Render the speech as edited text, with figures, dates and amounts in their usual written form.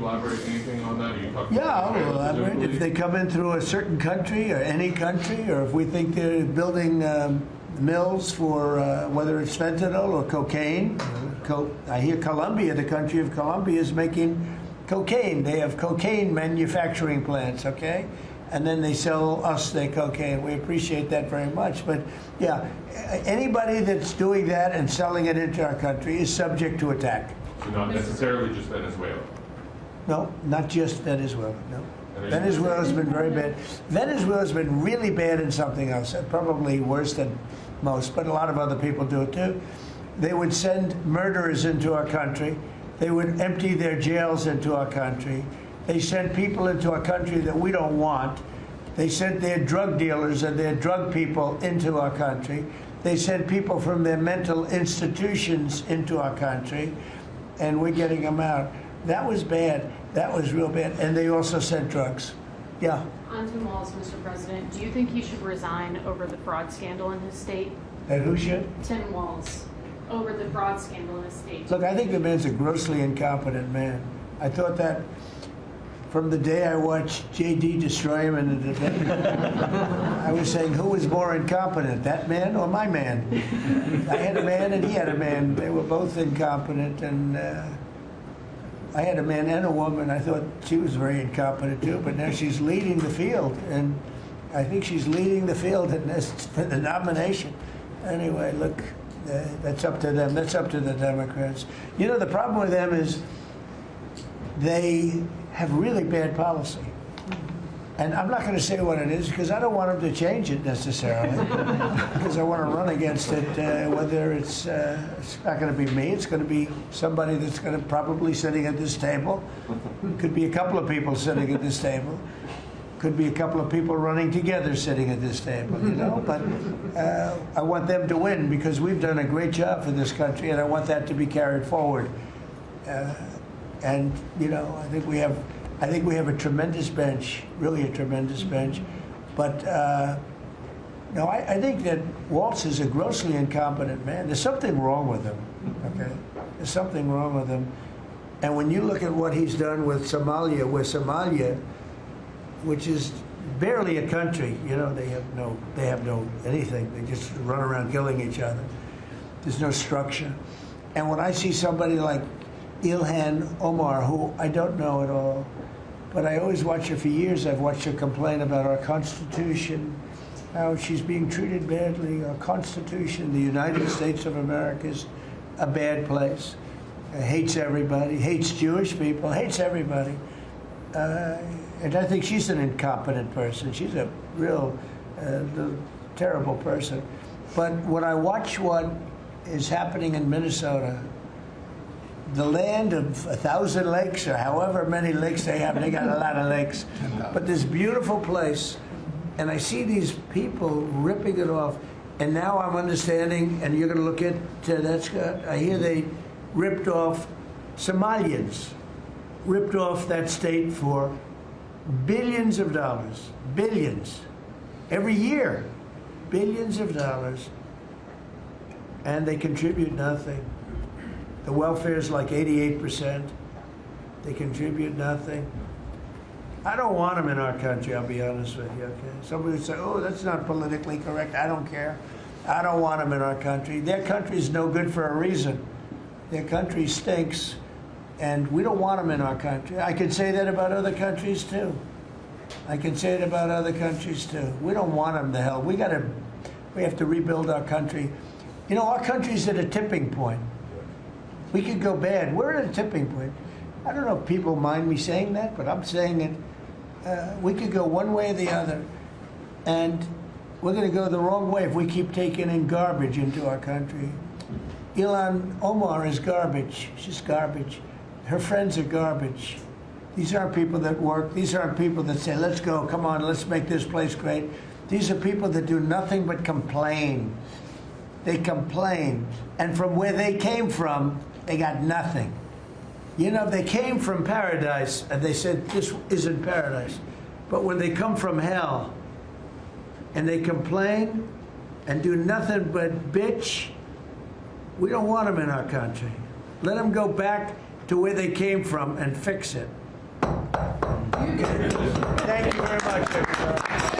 elaborate anything on that? Are you talking Yeah, about I'll elaborate. If they come in through a certain country or any country, or if we think they're building mills for whether it's fentanyl or cocaine. I hear Colombia, the country of Colombia, is making cocaine. They have cocaine manufacturing plants, okay? And then they sell us their cocaine. We appreciate that very much. But yeah, anybody that's doing that and selling it into our country is subject to attack. So not necessarily just Venezuela? No, not just Venezuela, no. Venezuela's been very bad. Venezuela's been really bad in something else, probably worse than most, but a lot of other people do it too. They would send murderers into our country. They would empty their jails into our country. They sent people into our country that we don't want. They sent their drug dealers and their drug people into our country. They sent people from their mental institutions into our country, and we're getting them out. That was bad. That was real bad. And they also sent drugs. Yeah. On Tim Walz, Mr. President, do you think he should resign over the fraud scandal in his state? And who should? Tim Walz, over the fraud scandal in his state. Look, I think the man's a grossly incompetent man. I thought that from the day I watched J.D. destroy him in the debate. I was saying, who was more incompetent, that man or my man? I had a man and he had a man. They were both incompetent, and I had a man and a woman. I thought she was very incompetent too, but now she's leading the field, and I think she's leading the field in this, for the nomination. Anyway, look, that's up to them. That's up to the Democrats. You know, the problem with them is they have really bad policy. And I'm not going to say what it is because I don't want them to change it necessarily, because I want to run against it. Whether it's not going to be me, it's going to be somebody that's going to probably sitting at this table. Could be a couple of people sitting at this table. Could be a couple of people running together sitting at this table, you know. But I want them to win because we've done a great job for this country, and I want that to be carried forward. And you know, I think we have a tremendous bench, really a tremendous bench. But no, I think that Walz is a grossly incompetent man. There's something wrong with him. Okay, there's something wrong with him. And when you look at what he's done with Somalia, which is barely a country, you know, they have no anything. They just run around killing each other. There's no structure. And when I see somebody like Ilhan Omar, who I don't know at all, but I always watch her for years. I've watched her complain about our Constitution, how she's being treated badly. Our Constitution, the United States of America, is a bad place. Hates everybody, hates Jewish people, hates everybody. And I think she's an incompetent person. She's a real terrible person. But when I watch what is happening in Minnesota, the land of 1,000 lakes, or however many lakes they have, they got a lot of lakes, but this beautiful place, and I see these people ripping it off, and now I'm understanding, and you're going to look at that, Scott, I hear they ripped off Somalians, ripped off that state for billions of dollars, billions, every year, billions of dollars, and they contribute nothing. The welfare is like 88%. They contribute nothing. I don't want them in our country, I'll be honest with you, okay? Somebody would say, oh, that's not politically correct. I don't care. I don't want them in our country. Their country's no good for a reason. Their country stinks, and we don't want them in our country. I can say that about other countries, too. I can say it about other countries, too. We don't want them to hell. We have to rebuild our country. You know, our country's at a tipping point. We could go bad. We're at a tipping point. I don't know if people mind me saying that, but I'm saying it. We could go one way or the other, and we're going to go the wrong way if we keep taking in garbage into our country. Ilhan Omar is garbage. She's garbage. Her friends are garbage. These aren't people that work. These aren't people that say, let's go, come on, let's make this place great. These are people that do nothing but complain. They complain. And from where they came from, they got nothing. You know, they came from paradise, and they said, this isn't paradise. But when they come from hell, and they complain, and do nothing but bitch, we don't want them in our country. Let them go back to where they came from and fix it. Okay. Thank you very much, everybody.